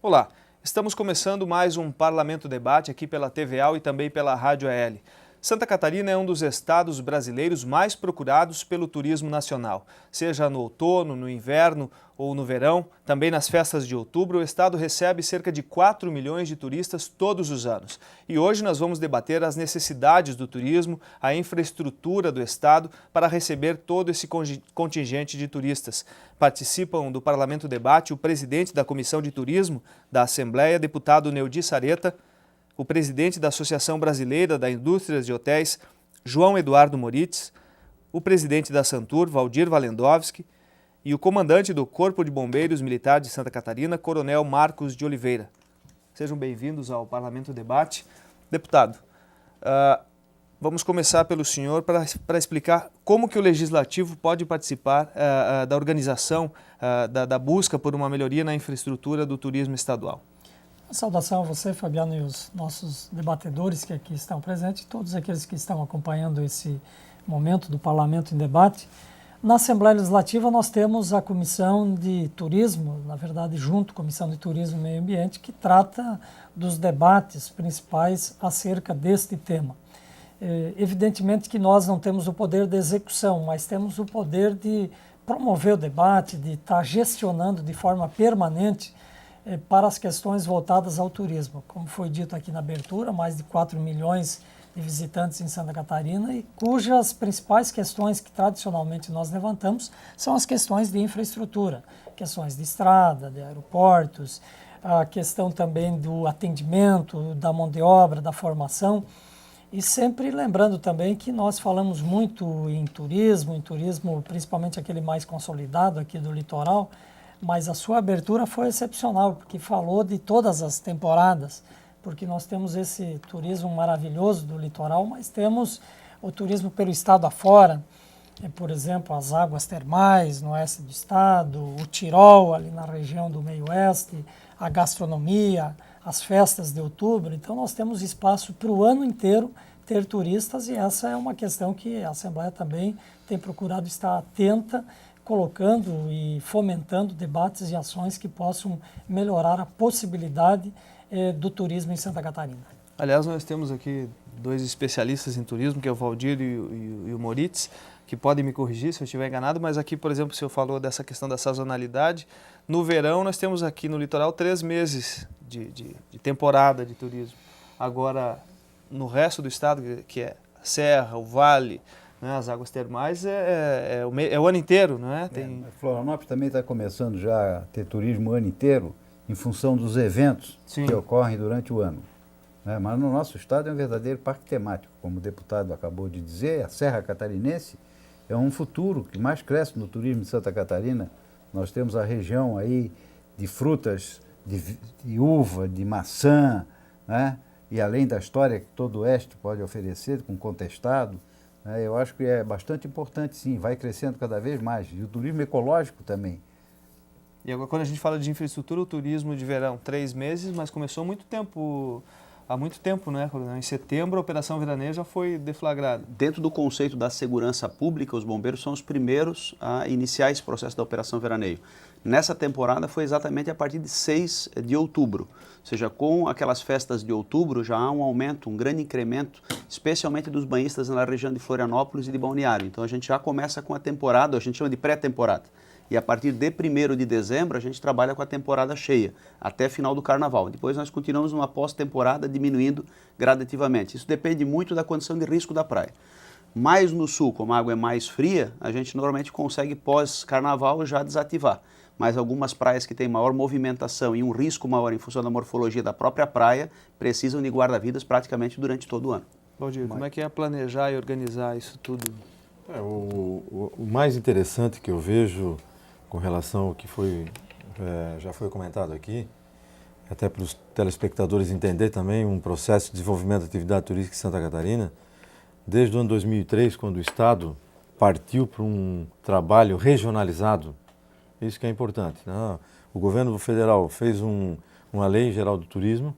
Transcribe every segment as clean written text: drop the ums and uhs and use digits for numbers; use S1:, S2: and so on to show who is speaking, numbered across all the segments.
S1: Olá, estamos começando mais um Parlamento Debate aqui pela TVA e também pela Rádio AL. Santa Catarina é um dos estados brasileiros mais procurados pelo turismo nacional. Seja no outono, no inverno ou no verão, também nas festas de outubro, o estado recebe cerca de 4 milhões de turistas todos os anos. E hoje nós vamos debater as necessidades do turismo, a infraestrutura do estado para receber todo esse contingente de turistas. Participam do Parlamento Debate o presidente da Comissão de Turismo da Assembleia, deputado Neudi Sareta, o presidente da Associação Brasileira da Indústria de Hotéis, João Eduardo Moritz, o presidente da Santur, Valdir Valendowski, e o comandante do Corpo de Bombeiros Militar de Santa Catarina, Coronel Marcos de Oliveira. Sejam bem-vindos ao Parlamento Debate. Deputado, vamos começar pelo senhor para explicar como que o Legislativo pode participar da organização, da busca por uma melhoria na infraestrutura do turismo estadual.
S2: Saudação a você, Fabiano, e os nossos debatedores que aqui estão presentes, e todos aqueles que estão acompanhando esse momento do Parlamento em Debate. Na Assembleia Legislativa nós temos a Comissão de Turismo, na verdade junto à Comissão de Turismo e Meio Ambiente, que trata dos debates principais acerca deste tema. Evidentemente que nós não temos o poder de execução, mas temos o poder de promover o debate, de estar gestionando de forma permanente para as questões voltadas ao turismo. Como foi dito aqui na abertura, mais de 4 milhões de visitantes em Santa Catarina e cujas principais questões que tradicionalmente nós levantamos são as questões de infraestrutura, questões de estrada, de aeroportos, a questão também do atendimento, da mão de obra, da formação. E sempre lembrando também que nós falamos muito em turismo principalmente aquele mais consolidado aqui do litoral, mas a sua abertura foi excepcional, porque falou de todas as temporadas, porque nós temos esse turismo maravilhoso do litoral, mas temos o turismo pelo estado afora, por exemplo, as águas termais no oeste do estado, o Tirol ali na região do meio-oeste, a gastronomia, as festas de outubro. Então nós temos espaço para o ano inteiro ter turistas e essa é uma questão que a Assembleia também tem procurado estar atenta, colocando e fomentando debates e ações que possam melhorar a possibilidade do turismo em Santa Catarina.
S1: Aliás, nós temos aqui dois especialistas em turismo, que é o Valdir e o Moritz, que podem me corrigir se eu estiver enganado, mas aqui, por exemplo, o senhor falou dessa questão da sazonalidade. No verão, nós temos aqui no litoral 3 meses de temporada de turismo. Agora, no resto do estado, que é a Serra, o Vale, né, as águas termais é o ano inteiro, não é?
S3: Florianópolis também está começando já a ter turismo o ano inteiro, em função dos eventos que ocorrem durante o ano. Né? Mas no nosso estado é um verdadeiro parque temático, como o deputado acabou de dizer, a Serra Catarinense é um futuro que mais cresce no turismo de Santa Catarina. Nós temos a região aí de frutas, de uva, de maçã, né? E além da história que todo o oeste pode oferecer, com Contestado, eu acho que é bastante importante, sim, vai crescendo cada vez mais. E o turismo ecológico também.
S1: E agora, quando a gente fala de infraestrutura, o turismo de verão, 3 meses, mas começou há muito tempo, né? Em setembro, a Operação Veraneio já foi deflagrada.
S4: Dentro do conceito da segurança pública, os bombeiros são os primeiros a iniciar esse processo da Operação Veraneio. Nessa temporada foi exatamente a partir de 6 de outubro. Ou seja, com aquelas festas de outubro já há um aumento, um grande incremento, especialmente dos banhistas na região de Florianópolis e de Balneário. Então a gente já começa com a temporada, a gente chama de pré-temporada. E a partir de 1º de dezembro a gente trabalha com a temporada cheia, até final do carnaval. Depois nós continuamos numa pós-temporada diminuindo gradativamente. Isso depende muito da condição de risco da praia. Mais no sul, como a água é mais fria, a gente normalmente consegue pós-carnaval já desativar. Mas algumas praias que têm maior movimentação e um risco maior em função da morfologia da própria praia, precisam de guarda-vidas praticamente durante todo o ano.
S1: Valdir, como é que é planejar e organizar isso tudo?
S5: O mais interessante que eu vejo com relação ao que já foi comentado aqui, até para os telespectadores entender também um processo de desenvolvimento da atividade turística em Santa Catarina, desde o ano 2003, quando o Estado partiu para um trabalho regionalizado. Isso que é importante, né? O governo federal fez uma lei geral do turismo,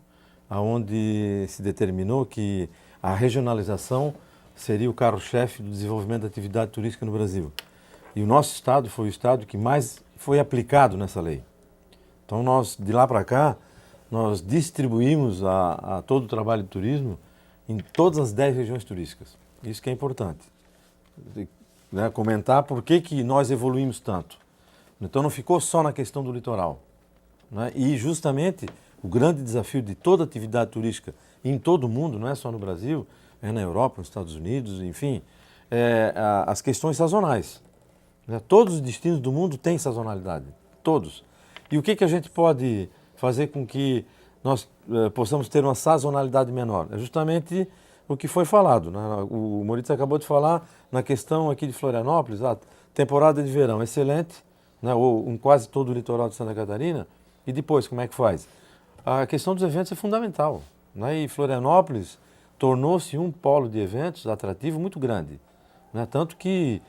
S5: onde se determinou que a regionalização seria o carro-chefe do desenvolvimento da atividade turística no Brasil. E o nosso estado foi o estado que mais foi aplicado nessa lei. Então nós, de lá para cá, nós distribuímos a todo o trabalho de turismo em todas as 10 regiões turísticas. Isso que é importante. Né, comentar por que nós evoluímos tanto. Então não ficou só na questão do litoral. Né? E justamente o grande desafio de toda atividade turística em todo o mundo, não é só no Brasil, é na Europa, nos Estados Unidos, enfim, as questões sazonais. Né? Todos os destinos do mundo têm sazonalidade, todos. E o que a gente pode fazer com que nós possamos ter uma sazonalidade menor? É justamente o que foi falado. Né? O Moritz acabou de falar na questão aqui de Florianópolis, a temporada de verão excelente, né? Ou em quase todo o litoral de Santa Catarina, e depois como é que faz? A questão dos eventos é fundamental. Né? E Florianópolis tornou-se um polo de eventos atrativo muito grande. Né? Tanto que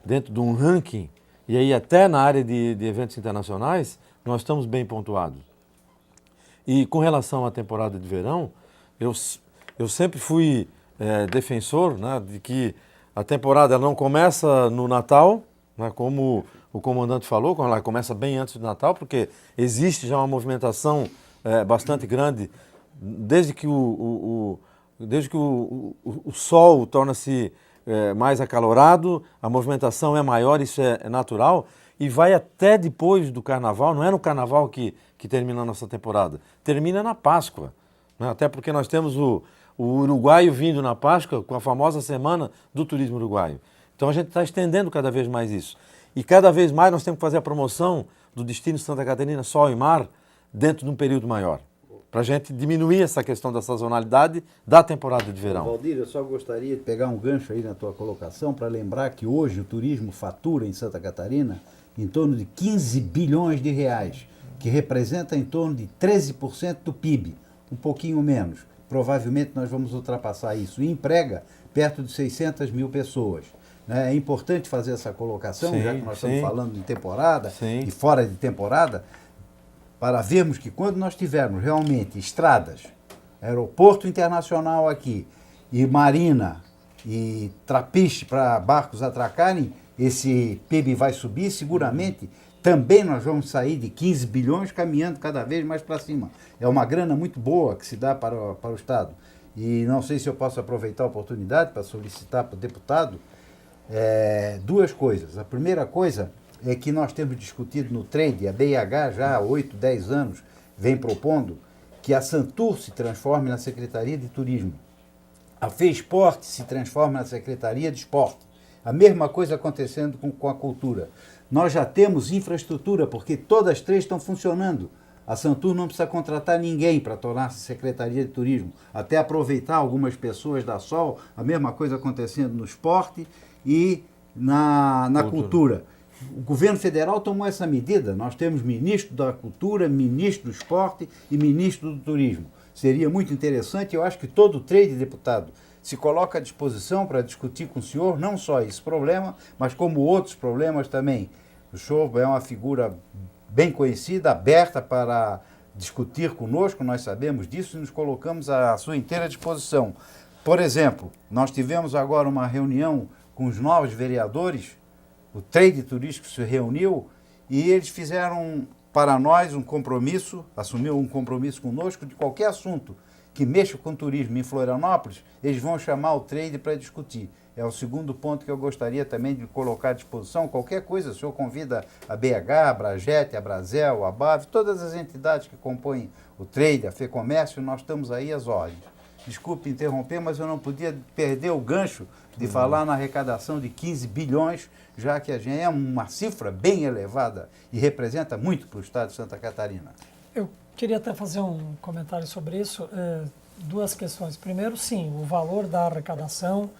S5: dentro de um ranking, e aí até na área de eventos internacionais, nós estamos bem pontuados. E com relação à temporada de verão, eu sempre fui defensor, né, de que a temporada ela não começa no Natal, né, como o comandante falou, ela começa bem antes do Natal, porque existe já uma movimentação bastante grande, desde que o sol torna-se mais acalorado, a movimentação é maior, isso é natural, e vai até depois do Carnaval. Não é no Carnaval que termina a nossa temporada, termina na Páscoa, né? Até porque nós temos o uruguaio vindo na Páscoa com a famosa Semana do Turismo Uruguaio. Então a gente está estendendo cada vez mais isso. E cada vez mais nós temos que fazer a promoção do destino Santa Catarina Sol e Mar dentro de um período maior, para a gente diminuir essa questão da sazonalidade da temporada de verão.
S3: Valdir, eu só gostaria de pegar um gancho aí na tua colocação para lembrar que hoje o turismo fatura em Santa Catarina em torno de 15 bilhões de reais, que representa em torno de 13% do PIB, um pouquinho menos. Provavelmente nós vamos ultrapassar isso. E emprega perto de 600 mil pessoas. É importante fazer essa colocação, já que nós estamos falando de temporada e fora de temporada, para vermos que quando nós tivermos realmente estradas, aeroporto internacional aqui, e marina, e trapiche para barcos atracarem, esse PIB vai subir seguramente. Também nós vamos sair de 15 bilhões caminhando cada vez mais para cima. É uma grana muito boa que se dá para o Estado. E não sei se eu posso aproveitar a oportunidade para solicitar para o deputado duas coisas. A primeira coisa é que nós temos discutido no trade, a BIH já há 8, 10 anos vem propondo que a Santur se transforme na Secretaria de Turismo, a FESPORT se transforme na Secretaria de Esporte. A mesma coisa acontecendo com a cultura. Nós já temos infraestrutura, porque todas as três estão funcionando. A Santur não precisa contratar ninguém para tornar-se Secretaria de Turismo, até aproveitar algumas pessoas da Sol, a mesma coisa acontecendo no esporte e na cultura. O governo federal tomou essa medida. Nós temos ministro da Cultura, ministro do Esporte e ministro do Turismo. Seria muito interessante, eu acho que todo o trade, deputado, se coloca à disposição para discutir com o senhor não só esse problema, mas como outros problemas também. O senhor é uma figura bem conhecida, aberta para discutir conosco, nós sabemos disso e nos colocamos à sua inteira disposição. Por exemplo, nós tivemos agora uma reunião com os novos vereadores, o trade turístico se reuniu e eles fizeram para nós um compromisso, assumiu um compromisso conosco de qualquer assunto que mexa com turismo em Florianópolis, eles vão chamar o trade para discutir. É o segundo ponto que eu gostaria também de colocar à disposição. Qualquer coisa, o senhor convida a BH, a Bragete, a Brasel, a BAV, todas as entidades que compõem o trade, a FEComércio, nós estamos aí às ordens. Desculpe interromper, mas eu não podia perder o gancho de falar na arrecadação de 15 bilhões, já que a gente é uma cifra bem elevada e representa muito para o estado de Santa Catarina.
S2: Eu queria até fazer um comentário sobre isso. Duas questões. Primeiro, sim, o valor da arrecadação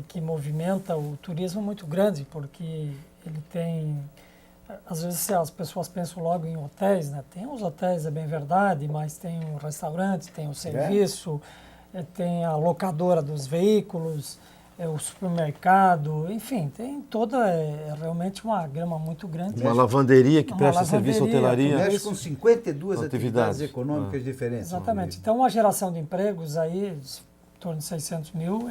S2: que movimenta o turismo é muito grande, porque ele tem... Às vezes as pessoas pensam logo em hotéis, né? Tem os hotéis, é bem verdade, mas tem o restaurante, tem o serviço, tem a locadora dos veículos, o supermercado, enfim, tem toda, realmente uma gama muito grande.
S5: Uma lavanderia que presta serviço à hotelaria.
S3: Mexe com 52 atividades econômicas diferentes.
S2: Exatamente. Então, a geração de empregos aí, em torno de 600 mil,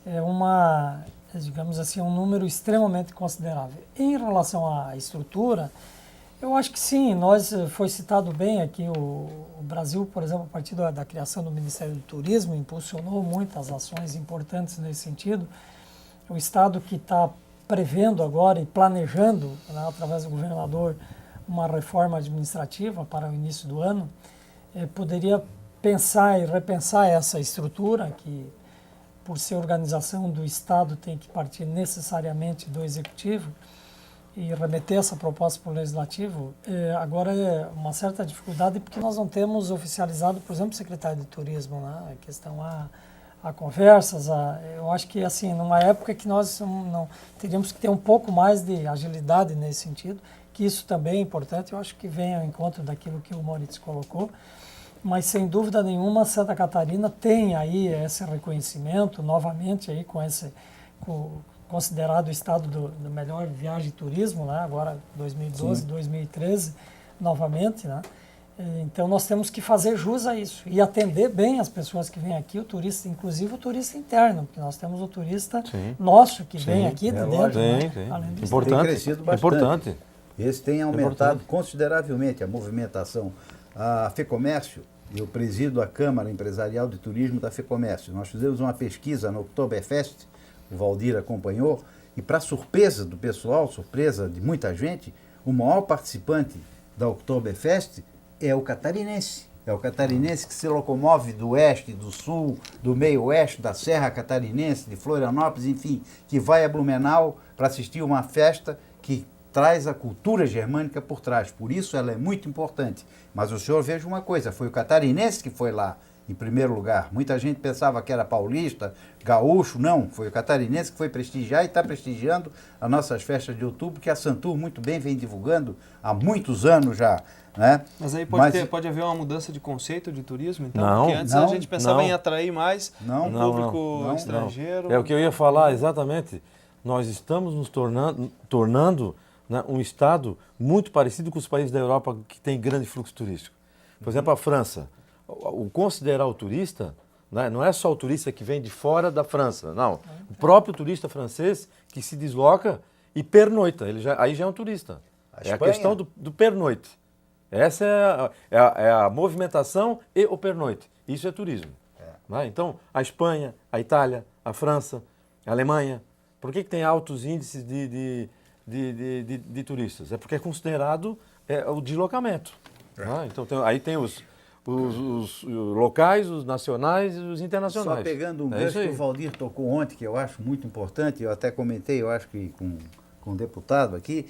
S2: é uma, digamos assim, um número extremamente considerável. Em relação à estrutura, Eu acho que sim, foi citado bem aqui o Brasil, por exemplo, a partir da criação do Ministério do Turismo, impulsionou muitas ações importantes nesse sentido. O Estado que está prevendo agora e planejando, né, através do governador, uma reforma administrativa para o início do ano, poderia pensar e repensar essa estrutura que, por ser organização do Estado, tem que partir necessariamente do Executivo, e remeter essa proposta para o Legislativo, agora é uma certa dificuldade porque nós não temos oficializado, por exemplo, o secretário de Turismo, né? A questão há conversas, eu acho que assim, numa época que nós não teríamos que ter um pouco mais de agilidade nesse sentido, que isso também é importante, eu acho que vem ao encontro daquilo que o Moritz colocou, mas sem dúvida nenhuma Santa Catarina tem aí esse reconhecimento, novamente aí considerado o estado do melhor viagem e turismo, né? Agora 2012, sim, 2013, novamente, né? Então nós temos que fazer jus a isso e atender bem as pessoas que vêm aqui, o turista, inclusive o turista interno, porque nós temos o turista, sim, nosso que, sim, vem aqui de dentro, né?
S5: Sim.
S2: Além disso,
S3: importante, tem crescido bastante.
S5: Importante.
S3: Esse tem aumentado consideravelmente a movimentação. A FEComércio, eu presido a Câmara Empresarial de Turismo da FEComércio. Nós fizemos uma pesquisa no Oktoberfest, o Valdir acompanhou, e para surpresa do pessoal, surpresa de muita gente, o maior participante da Oktoberfest é o catarinense. É o catarinense que se locomove do oeste, do sul, do meio oeste, da Serra Catarinense, de Florianópolis, enfim, que vai a Blumenau para assistir uma festa que traz a cultura germânica por trás. Por isso ela é muito importante. Mas o senhor veja uma coisa, foi o catarinense que foi lá em primeiro lugar. Muita gente pensava que era paulista, gaúcho, não. Foi o catarinense que foi prestigiar e está prestigiando as nossas festas de outubro, que a Santur muito bem vem divulgando há muitos anos já. Né?
S1: Mas aí pode haver uma mudança de conceito de turismo, então? Não, porque antes a gente pensava em atrair mais um público estrangeiro.
S5: É o que eu ia falar, exatamente. Nós estamos nos tornando né, um estado muito parecido com os países da Europa que tem grande fluxo turístico. Por exemplo, a França. O considerar o turista, né, não é só o turista que vem de fora da França, não. O próprio turista francês que se desloca e pernoita, aí já é um turista. É a questão do pernoite. Essa é a movimentação e o pernoite. Isso é turismo. Né? Então, a Espanha, a Itália, a França, a Alemanha, por que tem altos índices de turistas? É porque é considerado o deslocamento. Né? Então, aí tem os locais, os nacionais e os internacionais.
S3: Só pegando um gancho que o Valdir tocou ontem, que eu acho muito importante, eu até comentei, eu acho que com um deputado aqui,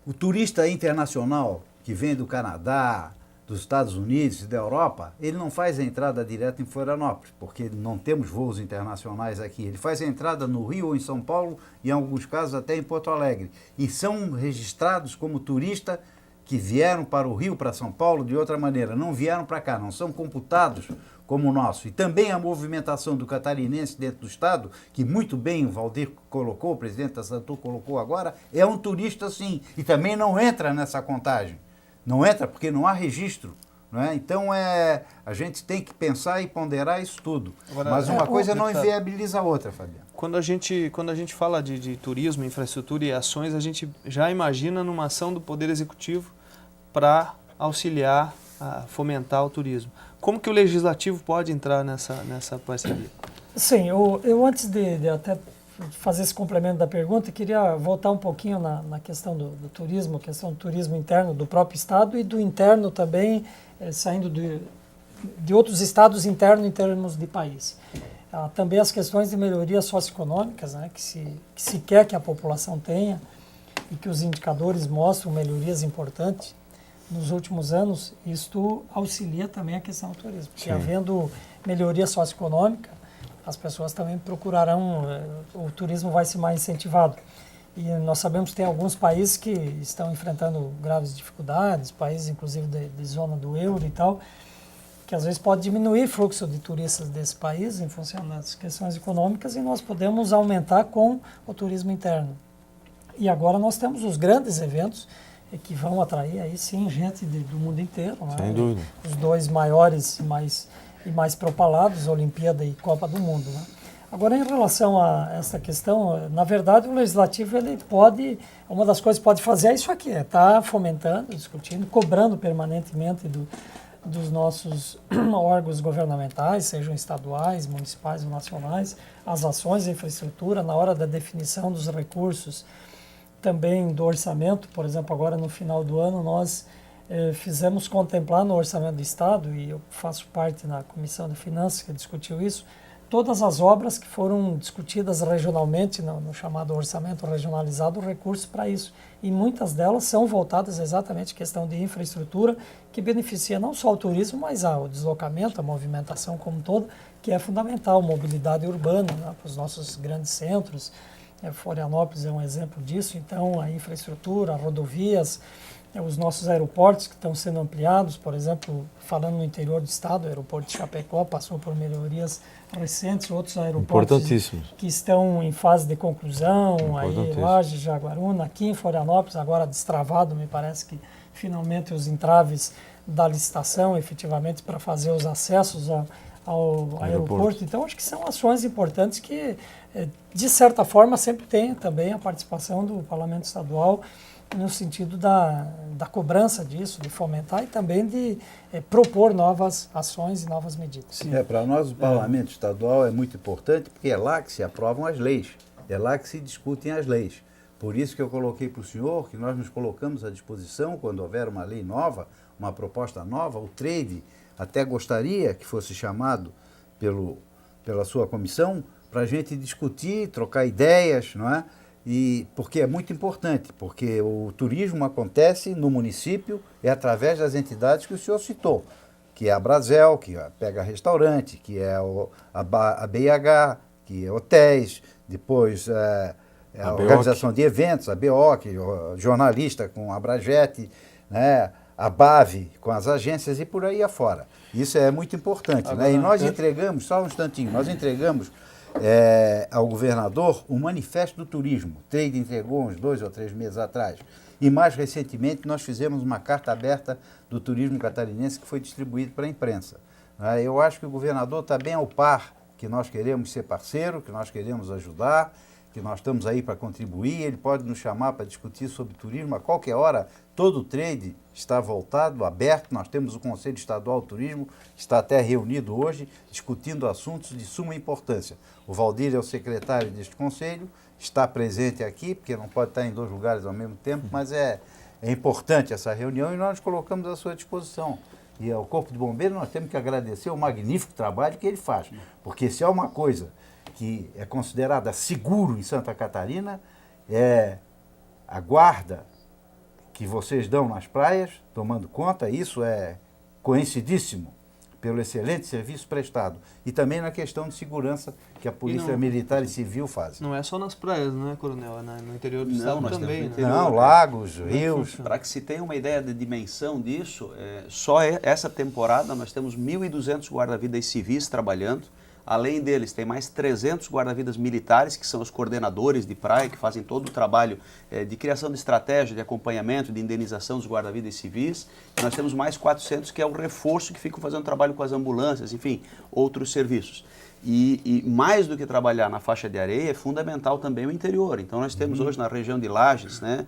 S3: o turista internacional que vem do Canadá, dos Estados Unidos e da Europa, ele não faz a entrada direta em Florianópolis, porque não temos voos internacionais aqui. Ele faz a entrada no Rio ou em São Paulo, e em alguns casos até em Porto Alegre. E são registrados como turista que vieram para o Rio, para São Paulo, de outra maneira, não vieram para cá, não são computados como o nosso. E também a movimentação do catarinense dentro do estado, que muito bem o Valdir colocou, o presidente da Santur colocou agora, é um turista sim, e também não entra nessa contagem. Não entra porque não há registro. Não é? Então a gente tem que pensar e ponderar isso tudo. Agora, mas uma coisa não inviabiliza a outra, Fabiano.
S1: Quando a gente fala de turismo, infraestrutura e ações, a gente já imagina numa ação do Poder Executivo para auxiliar a fomentar o turismo. Como que o Legislativo pode entrar nessa parceria?
S2: Sim, eu antes de até fazer esse complemento da pergunta, queria voltar um pouquinho na questão do turismo, questão do turismo interno do próprio Estado e do interno também, saindo de outros estados internos em termos de país. Também as questões de melhorias socioeconômicas, né, que se quer que a população tenha e que os indicadores mostram melhorias importantes nos últimos anos, isto auxilia também a questão do turismo. Porque havendo melhoria socioeconômica, as pessoas também procurarão, o turismo vai ser mais incentivado. E nós sabemos que tem alguns países que estão enfrentando graves dificuldades, países inclusive de zona do euro e tal, que às vezes pode diminuir o fluxo de turistas desse país em função das questões econômicas, e nós podemos aumentar com o turismo interno. E agora nós temos os grandes eventos que vão atrair aí sim gente do mundo inteiro.
S5: Sem
S2: né?
S5: dúvida.
S2: Os dois maiores e mais propalados, Olimpíada e Copa do Mundo. Né? Agora, em relação a essa questão, na verdade, o Legislativo, ele pode, uma das coisas que pode fazer é isso aqui, é estar fomentando, discutindo, cobrando permanentemente dos nossos órgãos governamentais, sejam estaduais, municipais ou nacionais, as ações de infraestrutura na hora da definição dos recursos, também do orçamento. Por exemplo, agora no final do ano nós fizemos contemplar no orçamento do Estado, e eu faço parte na Comissão de Finanças que discutiu isso, todas as obras que foram discutidas regionalmente, no chamado orçamento regionalizado, recursos para isso. E muitas delas são voltadas exatamente à questão de infraestrutura, que beneficia não só o turismo, mas o deslocamento, a movimentação como um todo, que é fundamental, mobilidade urbana, né, para os nossos grandes centros. Florianópolis é um exemplo disso. Então, a infraestrutura, rodovias, os nossos aeroportos que estão sendo ampliados, por exemplo, falando no interior do estado, o aeroporto de Chapecó passou por melhorias recentes, outros aeroportos que estão em fase de conclusão, aí Lages, Jaguaruna, aqui em Florianópolis, agora destravado, me parece que finalmente os entraves da licitação, efetivamente, para fazer os acessos ao aeroporto. Então, acho que são ações importantes que, de certa forma, sempre tem também a participação do Parlamento Estadual, no sentido da cobrança disso, de fomentar e também de propor novas ações e novas medidas.
S3: Para nós o Parlamento Estadual é muito importante porque é lá que se aprovam as leis, é lá que se discutem as leis. Por isso que eu coloquei para o senhor que nós nos colocamos à disposição quando houver uma lei nova, uma proposta nova. O trade até gostaria que fosse chamado pela sua comissão para a gente discutir, trocar ideias, não é? E porque é muito importante, porque o turismo acontece no município é através das entidades que o senhor citou, que é a Brasel, que pega restaurante, que é a BH, que é hotéis, depois a organização de eventos, a BO, que é jornalista com a Abrajete, né? A BAV com as agências e por aí afora. Isso é muito importante. Agora, né? E nós entregamos, só um instantinho, nós entregamos ao governador um manifesto do turismo. O Trade entregou uns 2 ou 3 meses atrás. E mais recentemente nós fizemos uma carta aberta do turismo catarinense que foi distribuída para a imprensa. Eu acho que o governador está bem ao par, que nós queremos ser parceiro, que nós queremos ajudar, que nós estamos aí para contribuir. Ele pode nos chamar para discutir sobre turismo a qualquer hora. Todo o trade está voltado, aberto. Nós temos o Conselho Estadual do Turismo, que está até reunido hoje, discutindo assuntos de suma importância. O Valdir é o secretário deste conselho, está presente aqui, porque não pode estar em 2 lugares ao mesmo tempo, mas é importante essa reunião e nós nos colocamos à sua disposição. E ao Corpo de Bombeiros nós temos que agradecer o magnífico trabalho que ele faz, porque se há uma coisa que é considerada seguro em Santa Catarina, é a guarda que vocês dão nas praias, tomando conta, isso é conhecidíssimo pelo excelente serviço prestado. E também na questão de segurança que a Polícia Militar e Civil faz.
S1: Não é só nas praias, não é, Coronel? É no interior do estado também.
S3: Não, lagos, rios.
S4: Para que se tenha uma ideia de dimensão disso, só essa temporada nós temos 1.200 guarda-vidas civis trabalhando. Além deles, tem mais 300 guarda-vidas militares, que são os coordenadores de praia, que fazem todo o trabalho de criação de estratégia, de acompanhamento, de indenização dos guarda-vidas civis. E nós temos mais 400, que é o reforço, que ficam fazendo trabalho com as ambulâncias, enfim, outros serviços. E mais do que trabalhar na faixa de areia, é fundamental também o interior. Então nós temos hoje na região de Lages, né,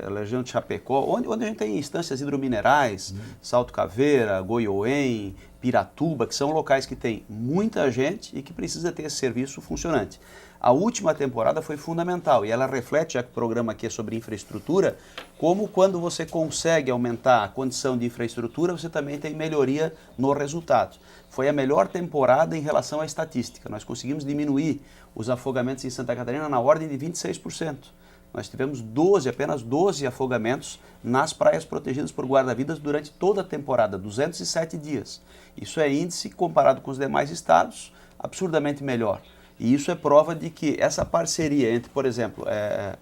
S4: a região de Chapecó, onde a gente tem instâncias hidrominerais, Salto Caveira, Goiôém, Piratuba, que são locais que tem muita gente e que precisa ter esse serviço funcionante. A última temporada foi fundamental e ela reflete, já que o programa aqui é sobre infraestrutura, como quando você consegue aumentar a condição de infraestrutura, você também tem melhoria no resultado. Foi a melhor temporada em relação à estatística. Nós conseguimos diminuir os afogamentos em Santa Catarina na ordem de 26%. Nós tivemos apenas 12 afogamentos nas praias protegidas por guarda-vidas durante toda a temporada, 207 dias. Isso é índice comparado com os demais estados, absurdamente melhor. E isso é prova de que essa parceria entre, por exemplo,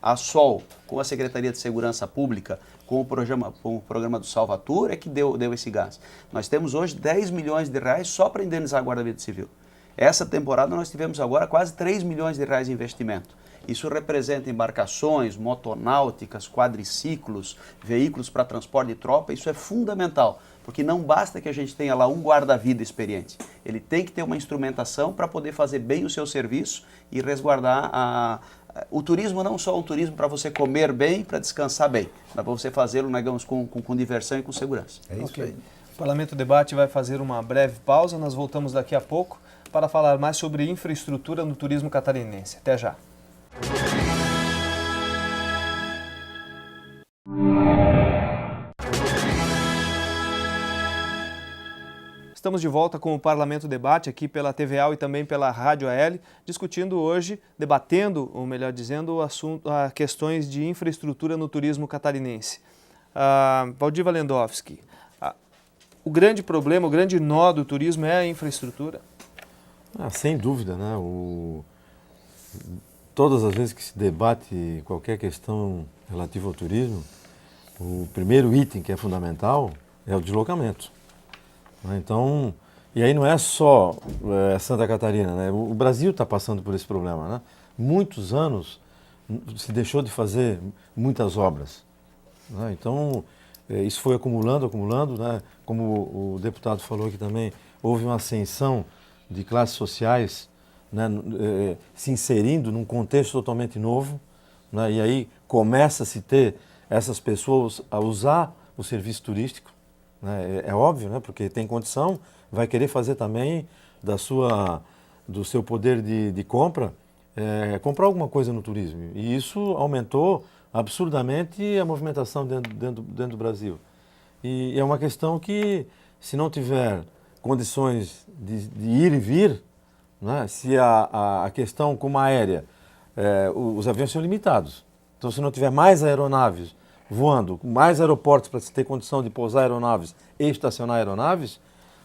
S4: a SOL com a Secretaria de Segurança Pública, com o programa do Salvator, é que deu esse gás. Nós temos hoje 10 milhões de reais só para indenizar a Guarda-Vida Civil. Essa temporada nós tivemos agora quase 3 milhões de reais de investimento. Isso representa embarcações, motonáuticas, quadriciclos, veículos para transporte de tropa. Isso é fundamental Porque não basta que a gente tenha lá um guarda-vida experiente. Ele tem que ter uma instrumentação para poder fazer bem o seu serviço e resguardar o turismo. Não só um turismo para você comer bem, para descansar bem, mas para você fazê-lo, digamos, com diversão e com segurança.
S3: É isso aí.
S1: O Parlamento Debate vai fazer uma breve pausa, nós voltamos daqui a pouco para falar mais sobre infraestrutura no turismo catarinense. Até já. Estamos de volta com o Parlamento Debate aqui pela TVA e também pela Rádio AL, discutindo hoje, debatendo, ou melhor dizendo, questões de infraestrutura no turismo catarinense. Valdir Walendowski, o grande problema, o grande nó do turismo é a infraestrutura?
S5: Sem dúvida, né? Todas as vezes que se debate qualquer questão relativa ao turismo, o primeiro item que é fundamental é o deslocamento. Então, e aí não é só Santa Catarina, né? O Brasil está passando por esse problema, né? Muitos anos se deixou de fazer muitas obras, né? Então, isso foi acumulando, né? Como o deputado falou aqui também, houve uma ascensão de classes sociais, né? Se inserindo num contexto totalmente novo, né? E aí começa a se ter essas pessoas a usar o serviço turístico. É óbvio, né? Porque tem condição, vai querer fazer também do seu poder de compra, comprar alguma coisa no turismo. E isso aumentou absurdamente a movimentação dentro do Brasil. E é uma questão que, se não tiver condições de ir e vir, né? Se a questão como a aérea, os aviões são limitados. Então, se não tiver mais aeronaves voando, mais aeroportos para se ter condição de pousar aeronaves e estacionar aeronaves,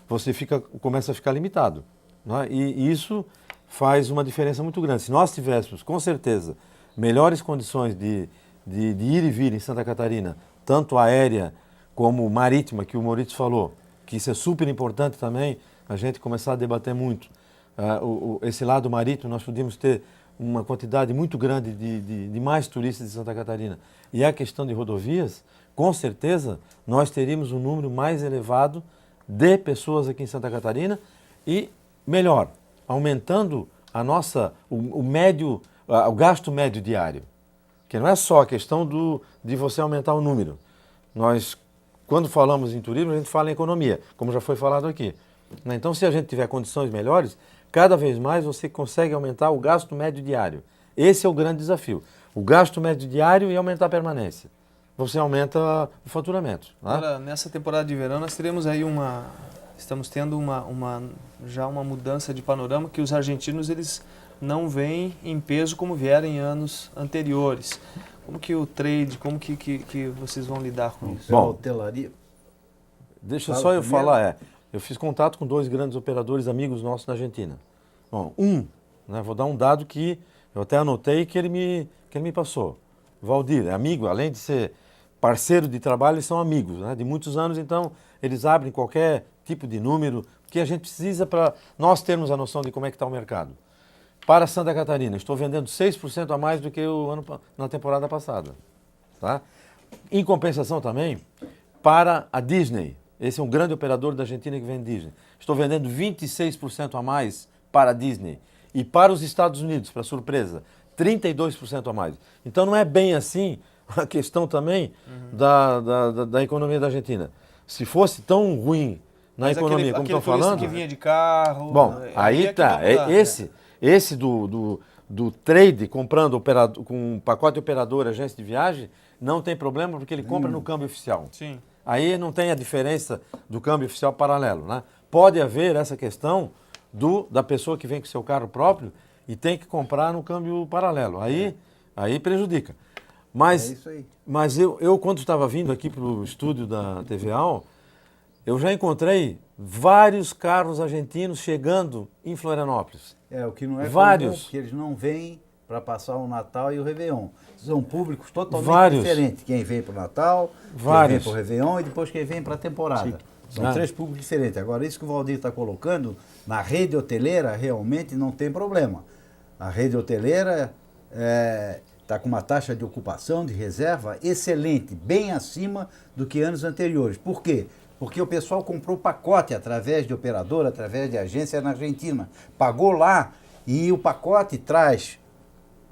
S5: você começa a ficar limitado, né? E isso faz uma diferença muito grande. Se nós tivéssemos, com certeza, melhores condições de ir e vir em Santa Catarina, tanto aérea como marítima, que o Maurício falou, que isso é super importante também, a gente começar a debater muito. Esse lado marítimo, nós podíamos ter uma quantidade muito grande de mais turistas de Santa Catarina. E a questão de rodovias, com certeza, nós teríamos um número mais elevado de pessoas aqui em Santa Catarina e, melhor, aumentando o gasto médio diário. Que não é só a questão de você aumentar o número. Nós, quando falamos em turismo, a gente fala em economia, como já foi falado aqui. Então, se a gente tiver condições melhores, cada vez mais você consegue aumentar o gasto médio diário. Esse é o grande desafio. O gasto médio diário e aumentar a permanência. Você aumenta o faturamento. Né?
S1: Agora, nessa temporada de verão, nós teremos aí estamos tendo já uma mudança de panorama, que os argentinos eles não vêm em peso como vieram em anos anteriores. Como que o trade, como que vocês vão lidar com isso?
S3: Bom, hotelaria.
S5: Deixa só eu falar, eu fiz contato com 2 grandes operadores amigos nossos na Argentina. Bom, né, vou dar um dado que eu até anotei que ele me passou. Valdir, é amigo, além de ser parceiro de trabalho, eles são amigos, né, de muitos anos, então eles abrem qualquer tipo de número que a gente precisa para nós termos a noção de como é que está o mercado. Para Santa Catarina, estou vendendo 6% a mais do que na temporada passada. Tá? Em compensação também, para a Disney, esse é um grande operador da Argentina que vende Disney, estou vendendo 26% a mais para a Disney. E para os Estados Unidos, para surpresa, 32% a mais. Então não é bem assim a questão também da economia da Argentina. Se fosse tão ruim na economia como estão falando...
S1: que vinha de carro...
S5: Bom, aí tá. Esse do trade, comprando com um pacote operador, agência de viagem, não tem problema porque ele compra no câmbio oficial.
S1: Sim.
S5: Aí não tem a diferença do câmbio oficial paralelo, né? Pode haver essa questão da pessoa que vem com seu carro próprio e tem que comprar no câmbio paralelo. Aí prejudica. Mas,
S3: é isso aí.
S5: Mas eu quando estava vindo aqui para o estúdio da TVA, eu já encontrei vários carros argentinos chegando em Florianópolis.
S3: O que não é
S5: vários.
S3: Comum, porque eles não vêm para passar o Natal e o Réveillon. São públicos totalmente diferentes. Quem vem para o Natal, quem vem para o Réveillon e depois quem vem para a temporada. Sim. São 3 públicos diferentes. Agora, isso que o Valdir está colocando, na rede hoteleira, realmente não tem problema. A rede hoteleira está com uma taxa de ocupação, de reserva, excelente, bem acima do que anos anteriores. Por quê? porque o pessoal comprou pacote através de operadora, através de agência na Argentina. Pagou lá e o pacote traz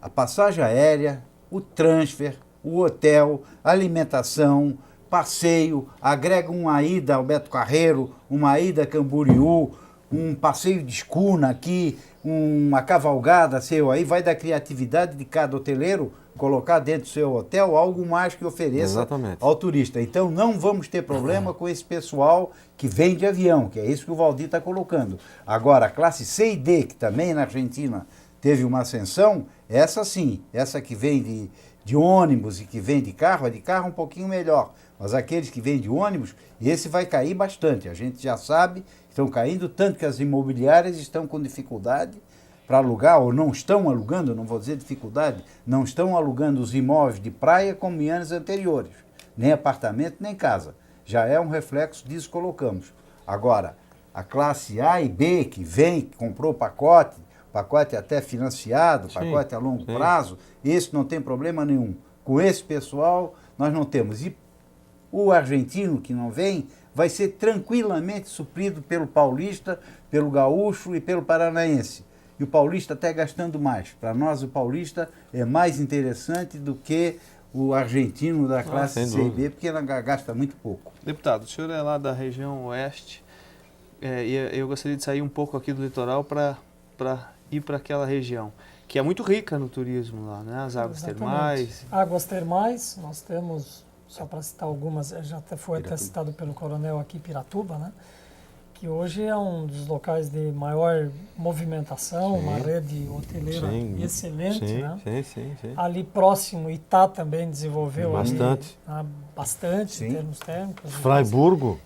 S3: a passagem aérea, o transfer, o hotel, alimentação, passeio, agrega uma ida ao Beto Carreiro, uma ida a Camboriú, um passeio de escuna aqui, uma cavalgada seu aí, vai da criatividade de cada hoteleiro colocar dentro do seu hotel algo mais que ofereça
S5: Exatamente.
S3: ao turista. Então não vamos ter problema com esse pessoal que vem de avião, que é isso que o Valdir está colocando. Agora, a classe C e D, que também na Argentina teve uma ascensão, essa sim, essa que vem de ônibus e que vem de carro, um pouquinho melhor. Mas aqueles que vêm de ônibus, esse vai cair bastante. A gente já sabe, estão caindo, tanto que as imobiliárias estão com dificuldade para alugar, ou não estão alugando, não vou dizer dificuldade, não estão alugando os imóveis de praia como em anos anteriores. Nem apartamento, nem casa. Já é um reflexo disso que colocamos. Agora, a classe A e B que vem, que comprou pacote até financiado, pacote a longo prazo, esse não tem problema nenhum. Com esse pessoal, nós não temos. E o argentino que não vem vai ser tranquilamente suprido pelo paulista, pelo gaúcho e pelo paranaense. E o paulista até gastando mais. Para nós, o paulista é mais interessante do que o argentino da classe C e B, porque ele gasta muito pouco.
S1: Deputado, o senhor é lá da região oeste, e eu gostaria de sair um pouco aqui do litoral para ir para aquela região, que é muito rica no turismo lá, né? As águas termais.
S2: Águas termais, nós temos, só para citar algumas, já foi até citado pelo coronel aqui, Piratuba, né? Que hoje é um dos locais de maior movimentação, uma rede hoteleira excelente, né?
S5: Sim.
S2: Ali próximo, Itá também desenvolveu
S5: bastante,
S2: bastante em termos térmicos.
S5: Fraiburgo,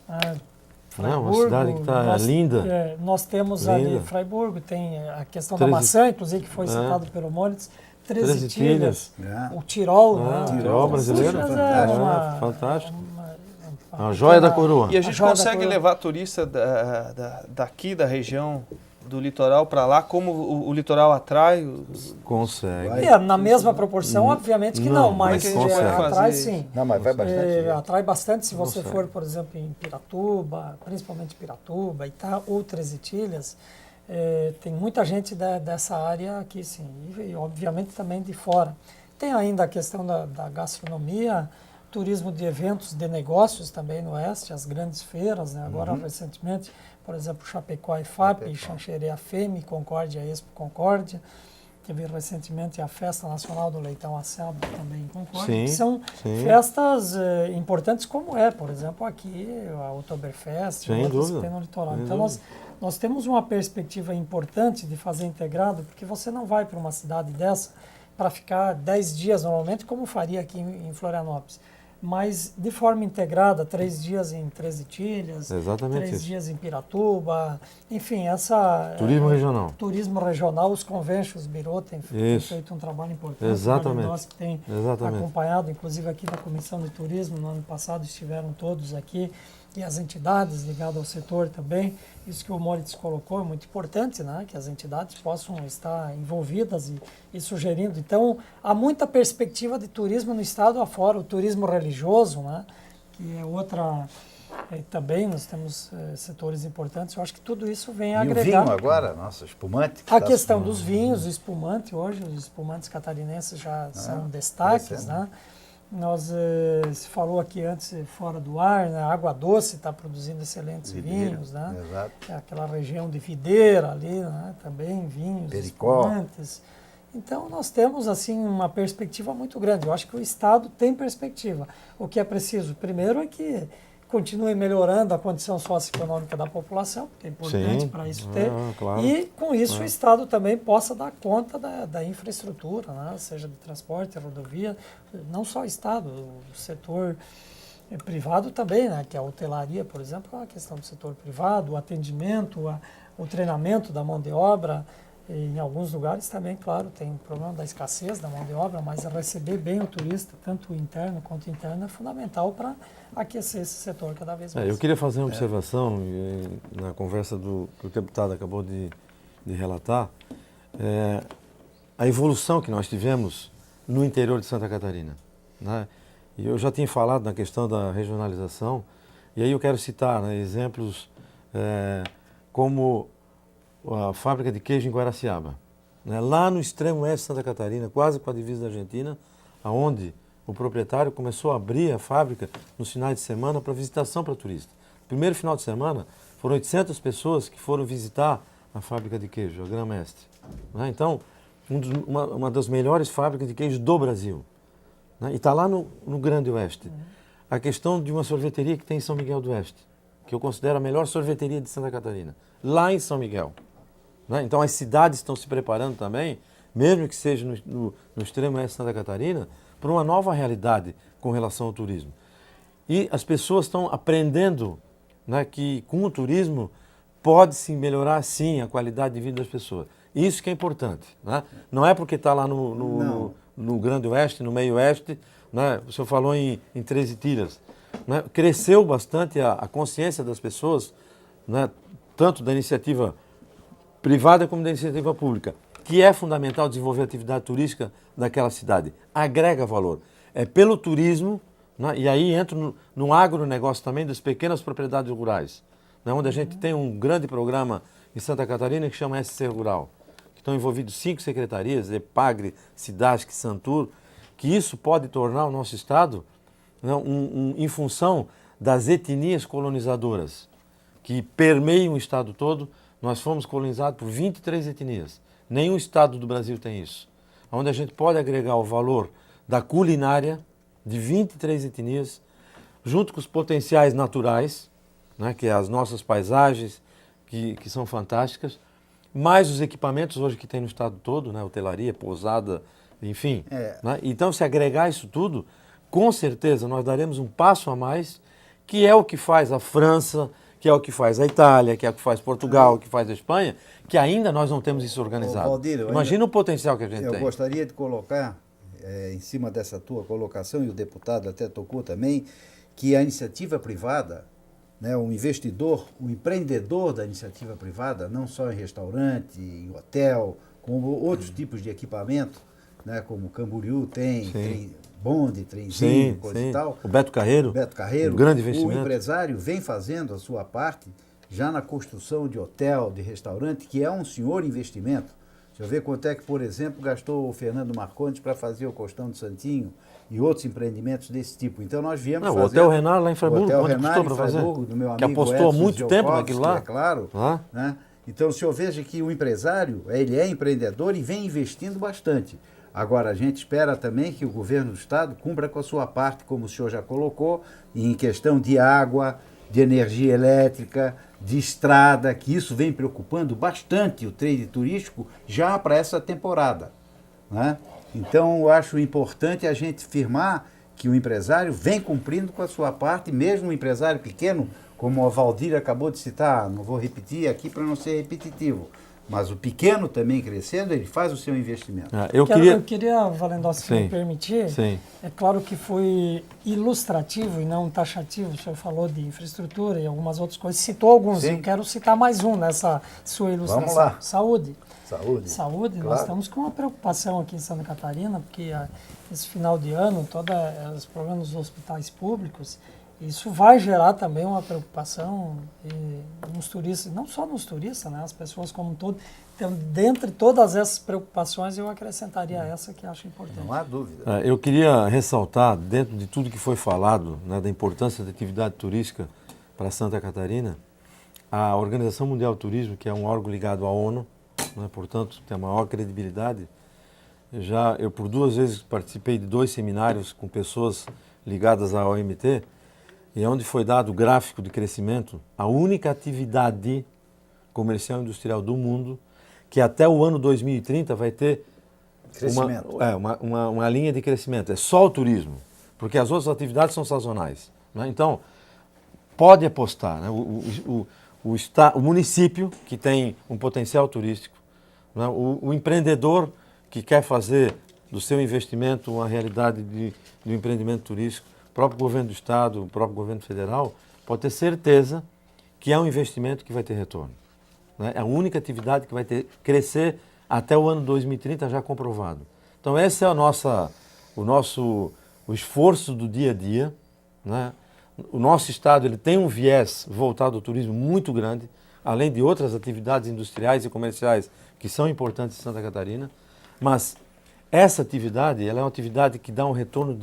S5: uma cidade que está linda.
S2: Nós temos ali Fraiburgo, tem a questão da maçã, inclusive, que foi citado pelo Moritz, 13 Itilhas, o Tirol.
S5: Tirol brasileiro, fantástico. A joia da coroa.
S1: E a gente consegue levar turista daqui da região do litoral para lá, como o litoral atrai?
S5: Consegue.
S2: Na mesma proporção, obviamente que não, mas atrai sim.
S3: Não, mas vai bastante.
S2: Atrai bastante se você for, por exemplo, em Piratuba, principalmente Piratuba, Itá ou Três Itilhas. Tem muita gente dessa área aqui, sim, e obviamente também de fora. Tem ainda a questão da gastronomia, turismo de eventos, de negócios também no Oeste, as grandes feiras, né? Agora recentemente, por exemplo, Chapecó e FAP, Xanxerê a FEME, Concórdia Expo Concórdia, teve recentemente a Festa Nacional do Leitão Assado também em Concórdia, que são festas importantes como por exemplo, aqui a Oktoberfest, outras que tem no litoral. Então nós temos uma perspectiva importante de fazer integrado, porque você não vai para uma cidade dessa para ficar 10 dias normalmente, como faria aqui em Florianópolis. Mas de forma integrada, 3 dias em Três Itilhas, 3 dias em Piratuba, enfim,
S5: turismo regional.
S2: Turismo regional, os conventions, Birô tem feito um trabalho importante.
S5: Exatamente.
S2: Nós que tem acompanhado, inclusive aqui na Comissão de Turismo, no ano passado estiveram todos aqui, e as entidades ligadas ao setor também. Isso que o Moritz colocou é muito importante, né? Que as entidades possam estar envolvidas e sugerindo. Então, há muita perspectiva de turismo no estado afora, o turismo religioso, né? Que é outra... também nós temos setores importantes. Eu acho que tudo isso vem a agregar.
S3: E o vinho agora, nossa, espumante.
S2: A questão dos vinhos, o espumante hoje, os espumantes catarinenses já são destaques, né? Se falou aqui antes, fora do ar, né? A Água Doce está produzindo excelentes vinhos, né?
S3: Exato.
S2: Aquela região de Videira ali, né? Também vinhos, espumantes. Então nós temos assim uma perspectiva muito grande. Eu acho que o Estado tem perspectiva. O que é preciso, primeiro, é que continue melhorando a condição socioeconômica da população, porque é importante para isso ter,
S5: claro.
S2: E com isso o Estado também possa dar conta da infraestrutura, né? Seja de transporte, rodovia, não só o Estado, o setor privado também, né? Que a hotelaria, por exemplo, é uma questão do setor privado, o atendimento, o treinamento da mão de obra. Em alguns lugares também, claro, tem o problema da escassez da mão de obra, mas receber bem o turista, tanto o interno quanto o interno, é fundamental para aquecer esse setor cada vez mais.
S5: Eu queria fazer uma observação na conversa que o deputado acabou de relatar, a evolução que nós tivemos no interior de Santa Catarina, né? E eu já tinha falado na questão da regionalização, E aí eu quero citar, né, exemplos como a fábrica de queijo em Guaraciaba, né, lá no extremo oeste de Santa Catarina, quase com a divisa da Argentina, onde o proprietário começou a abrir a fábrica nos finais de semana para visitação para turistas. No primeiro final de semana, foram 800 pessoas que foram visitar a fábrica de queijo, a Grã-Mestre. Né? Então, uma das melhores fábricas de queijo do Brasil. Né? E está lá no Grande Oeste. A questão de uma sorveteria que tem em São Miguel do Oeste, que eu considero a melhor sorveteria de Santa Catarina, lá em São Miguel. Né? Então, as cidades estão se preparando também, mesmo que seja no extremo oeste de Santa Catarina, para uma nova realidade com relação ao turismo. E as pessoas estão aprendendo, né, que com o turismo pode-se melhorar, sim, a qualidade de vida das pessoas. Isso que é importante. Né? Não é porque está lá no Grande Oeste, no Meio Oeste, né? O senhor falou em 13 Tiras. Né? Cresceu bastante a consciência das pessoas, né, tanto da iniciativa privada como da iniciativa pública, que é fundamental desenvolver a atividade turística daquela cidade. Agrega valor. É pelo turismo, né, e aí entra no agronegócio também das pequenas propriedades rurais, né, onde a gente tem um grande programa em Santa Catarina que chama SC Rural, que estão envolvidos 5 secretarias, EPAGRE, SIDASC, Santur, que isso pode tornar o nosso estado, né, em função das etnias colonizadoras que permeiam o estado todo. Nós fomos colonizados por 23 etnias. Nenhum estado do Brasil tem isso. Onde a gente pode agregar o valor da culinária de 23 etnias, junto com os potenciais naturais, né, que é as nossas paisagens, que são fantásticas, mais os equipamentos hoje que tem no estado todo, né, hotelaria, pousada, enfim. Né? Então, se agregar isso tudo, com certeza nós daremos um passo a mais, que é o que faz a França, que é o que faz a Itália, que é o que faz Portugal, que faz a Espanha, que ainda nós não temos isso organizado.
S3: Valdir,
S5: imagina o potencial que a gente tem.
S3: Eu gostaria de colocar, em cima dessa tua colocação, e o deputado até tocou também, que a iniciativa privada, né, o investidor, o empreendedor da iniciativa privada, não só em restaurante, em hotel, como outros tipos de equipamento, né, como Camboriú tem bonde, trenzinho, coisa e tal.
S5: O Beto Carreiro, um grande investimento.
S3: O empresário vem fazendo a sua parte já na construção de hotel, de restaurante, que é um senhor investimento. Deixa eu ver quanto é que, por exemplo, gastou o Fernando Marcondes para fazer o Costão de Santinho e outros empreendimentos desse tipo. Então nós viemos fazer...
S5: O Hotel Renar lá em Friburgo,
S3: o Hotel
S5: quanto
S3: Renar
S5: custou para fazer?
S3: Do meu amigo
S5: que apostou há muito tempo naquilo lá.
S3: É claro. Né? Então o senhor veja que o empresário, ele é empreendedor e vem investindo bastante. Agora, a gente espera também que o governo do estado cumpra com a sua parte, como o senhor já colocou, em questão de água, de energia elétrica, de estrada, que isso vem preocupando bastante o trade turístico já para essa temporada. Né? Então, eu acho importante a gente firmar que o empresário vem cumprindo com a sua parte, mesmo um empresário pequeno, como o Valdir acabou de citar, não vou repetir aqui para não ser repetitivo, mas o pequeno também crescendo, ele faz o seu investimento.
S2: Eu queria, Valendossi, se me permitir, é claro que foi ilustrativo e não taxativo, o senhor falou de infraestrutura e algumas outras coisas, citou alguns, eu quero citar mais um nessa sua ilustração.
S3: Vamos lá.
S2: Saúde,
S3: claro.
S2: Nós estamos com uma preocupação aqui em Santa Catarina, porque esse final de ano, todos os problemas dos hospitais públicos, isso vai gerar também uma preocupação nos turistas, não só nos turistas, né, as pessoas como um todo. Então, dentre todas essas preocupações, eu acrescentaria essa que acho importante.
S3: Não há dúvida.
S5: Eu queria ressaltar, dentro de tudo que foi falado, né, da importância da atividade turística para Santa Catarina, a Organização Mundial do Turismo, que é um órgão ligado à ONU, né, portanto, tem a maior credibilidade. Eu, por 2 vezes, participei de 2 seminários com pessoas ligadas à OMT, e onde foi dado o gráfico de crescimento, a única atividade comercial e industrial do mundo que até o ano 2030 vai ter uma linha de crescimento. É só o turismo, porque as outras atividades são sazonais. Né? Então, pode apostar. Né? O município, que tem um potencial turístico, né? O empreendedor que quer fazer do seu investimento uma realidade de empreendimento turístico, o próprio governo do estado, o próprio governo federal, pode ter certeza que é um investimento que vai ter retorno. Né? É a única atividade que vai crescer até o ano 2030 já comprovado. Então esse é o esforço do dia a dia, né? O nosso estado ele tem um viés voltado ao turismo muito grande, além de outras atividades industriais e comerciais que são importantes em Santa Catarina, mas essa atividade ela é uma atividade que dá um retorno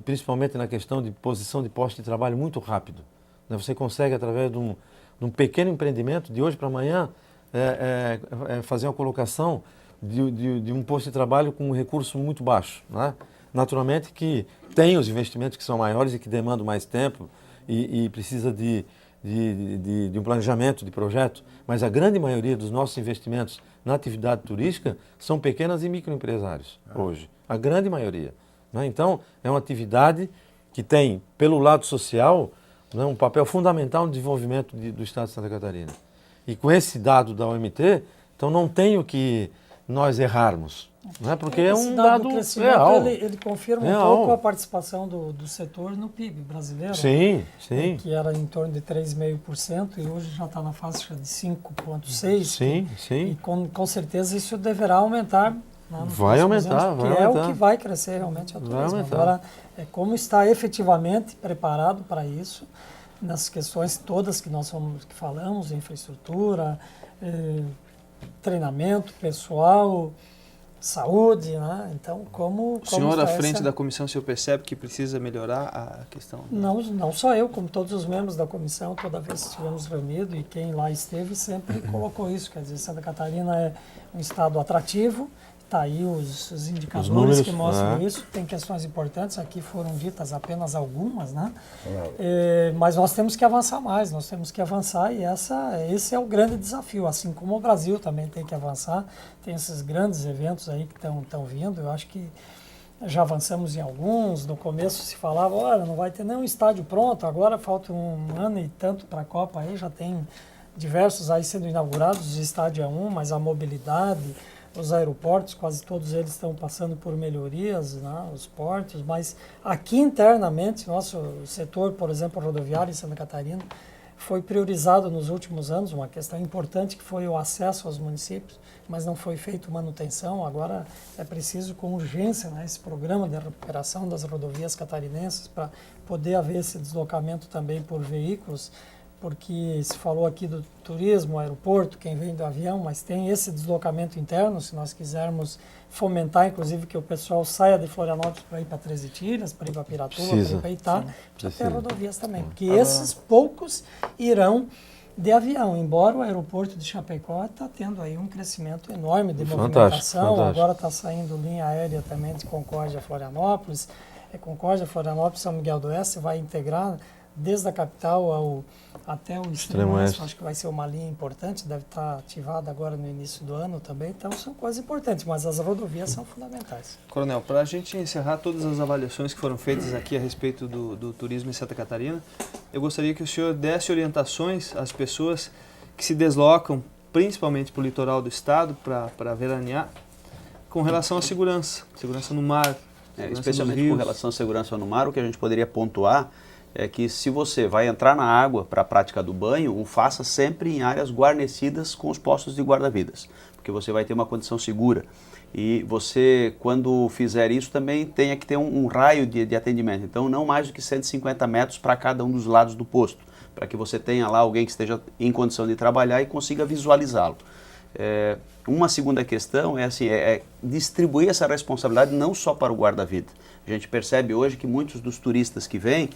S5: principalmente na questão de posição de posto de trabalho muito rápido. Você consegue, através de um pequeno empreendimento, de hoje para amanhã, fazer uma colocação de um posto de trabalho com um recurso muito baixo, né? Naturalmente que tem os investimentos que são maiores e que demandam mais tempo e precisa de um planejamento, de projeto, mas a grande maioria dos nossos investimentos na atividade turística são pequenas e microempresários hoje, a grande maioria, né? Então, é uma atividade que tem, pelo lado social, né, um papel fundamental no desenvolvimento do Estado de Santa Catarina. E com esse dado da OMT, então não tem o que nós errarmos, né? Porque é um dado real.
S2: Ele confirma um pouco a participação do setor no PIB brasileiro.
S5: Sim, sim.
S2: Que era em torno de 3,5% e hoje já está na faixa de 5,6%.
S5: Sim, sim.
S2: E com certeza isso deverá aumentar. Né,
S5: vai aumentar,
S2: anos, porque é o que vai crescer realmente a turismo. Agora, como está efetivamente preparado para isso, nas questões todas que nós falamos, infraestrutura, treinamento pessoal, saúde, né? Então, como
S1: o senhor, à frente da comissão, o senhor percebe que precisa melhorar a questão?
S2: Não só eu, como todos os membros da comissão, toda vez que estivemos reunidos, e quem lá esteve sempre colocou isso. Quer dizer, Santa Catarina é um estado atrativo, está aí os indicadores números, que mostram isso. Tem questões importantes, aqui foram ditas apenas algumas, né? Mas nós temos que avançar mais, nós temos que avançar e esse é o grande desafio, assim como o Brasil também tem que avançar. Tem esses grandes eventos aí que estão vindo, eu acho que já avançamos em alguns. No começo se falava, olha, não vai ter nenhum estádio pronto, agora falta um ano e tanto para a Copa, aí já tem diversos aí sendo inaugurados, o estádio é um, mas a mobilidade, os aeroportos, quase todos eles estão passando por melhorias, né, os portos, mas aqui internamente, nosso setor, por exemplo, rodoviário em Santa Catarina, foi priorizado nos últimos anos, uma questão importante que foi o acesso aos municípios, mas não foi feita manutenção. Agora é preciso com urgência, né, esse programa de recuperação das rodovias catarinenses para poder haver esse deslocamento também por veículos, porque se falou aqui do turismo, aeroporto, quem vem do avião, mas tem esse deslocamento interno, se nós quisermos fomentar, inclusive, que o pessoal saia de Florianópolis para ir para Três Itilhas, para ir para Piratuba, para ir para Itá, precisa ter rodovias também, porque esses poucos irão de avião, embora o aeroporto de Chapecó está tendo aí um crescimento enorme de movimentação, agora está saindo linha aérea também de Concórdia a Florianópolis, Concórdia, Florianópolis, São Miguel do Oeste, vai integrar desde a capital até o extremo oeste. Acho que vai ser uma linha importante, deve estar ativada agora no início do ano também, então são coisas importantes, mas as rodovias são fundamentais.
S1: Coronel, para a gente encerrar todas as avaliações que foram feitas aqui a respeito do turismo em Santa Catarina, eu gostaria que o senhor desse orientações às pessoas que se deslocam, principalmente para o litoral do estado, para veranear, com relação à segurança no mar.
S4: Especialmente com relação à segurança no mar, o que a gente poderia pontuar é que se você vai entrar na água para a prática do banho, o faça sempre em áreas guarnecidas com os postos de guarda-vidas, porque você vai ter uma condição segura. E você, quando fizer isso, também tenha que ter um raio de atendimento. Então, não mais do que 150 metros para cada um dos lados do posto, para que você tenha lá alguém que esteja em condição de trabalhar e consiga visualizá-lo. Uma segunda questão é distribuir essa responsabilidade não só para o guarda-vida. A gente percebe hoje que muitos dos turistas que vêm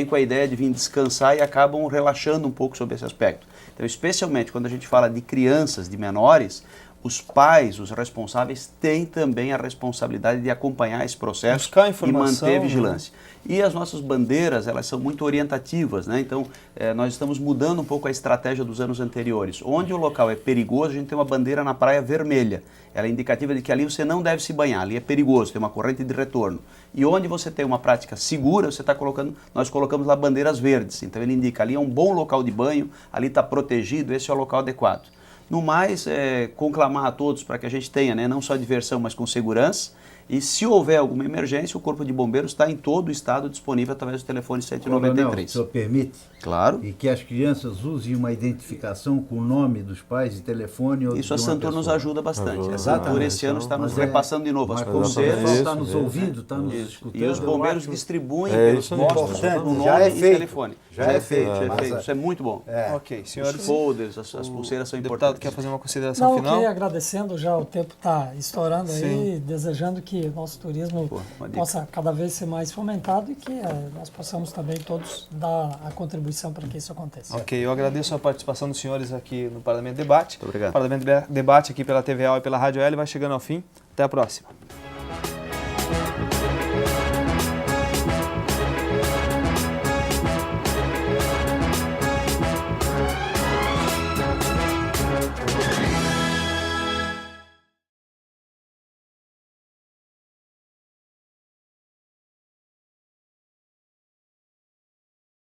S4: com a ideia de vir descansar e acabam relaxando um pouco sobre esse aspecto. Então, especialmente quando a gente fala de crianças, de menores, os pais, os responsáveis, têm também a responsabilidade de acompanhar esse processo e manter vigilância. E as nossas bandeiras, elas são muito orientativas, né? Então, nós estamos mudando um pouco a estratégia dos anos anteriores. Onde o local é perigoso, a gente tem uma bandeira na praia vermelha. Ela é indicativa de que ali você não deve se banhar, ali é perigoso, tem uma corrente de retorno. E onde você tem uma prática segura, nós colocamos lá bandeiras verdes. Então, ele indica ali é um bom local de banho, ali está protegido, esse é o local adequado. No mais, conclamar a todos para que a gente tenha, né, não só diversão, mas com segurança, E se houver alguma emergência, o Corpo de Bombeiros está em todo o estado disponível através do telefone
S3: Coronel,
S4: 193.
S3: o senhor permite?
S4: Claro.
S3: E que as crianças usem uma identificação com o nome dos pais e telefone ou
S4: Isso a
S3: de uma
S4: Santur nos
S3: pessoa.
S4: ajuda bastante.
S5: Ajuda.
S4: A Santur
S3: Exatamente.
S4: esse ano está nos
S3: Mas
S4: repassando de novo as
S3: Mas como o
S4: pulseiras.
S3: pessoal está
S5: Isso,
S3: nos
S5: isso.
S3: ouvindo, está nos
S4: Isso.
S3: escutando.
S4: E os
S3: eu
S4: bombeiros
S3: acho
S4: distribuem
S5: É
S4: pelos
S5: isso mesmo.
S4: postos
S3: importante,
S4: o
S3: já
S4: nome
S3: é
S4: e
S3: feito.
S4: telefone.
S3: Já é feito,
S4: Já é
S3: mas
S4: feito. Isso é muito bom.
S1: Ok,
S4: Os
S1: senhores.
S4: folders, as pulseiras são
S1: O deputado
S4: importantes.
S1: quer fazer uma consideração
S2: Não,
S1: final?
S2: ok, agradecendo já, o tempo está estourando aí, desejando que o nosso turismo
S4: Pô, uma dica.
S2: possa cada vez ser mais fomentado e que nós possamos também todos dar a contribuição para que isso aconteça.
S1: Ok, eu agradeço a participação dos senhores aqui no Parlamento Debate.
S4: Muito obrigado.
S1: O Parlamento Debate aqui pela TVA e pela Rádio L vai chegando ao fim. Até a próxima.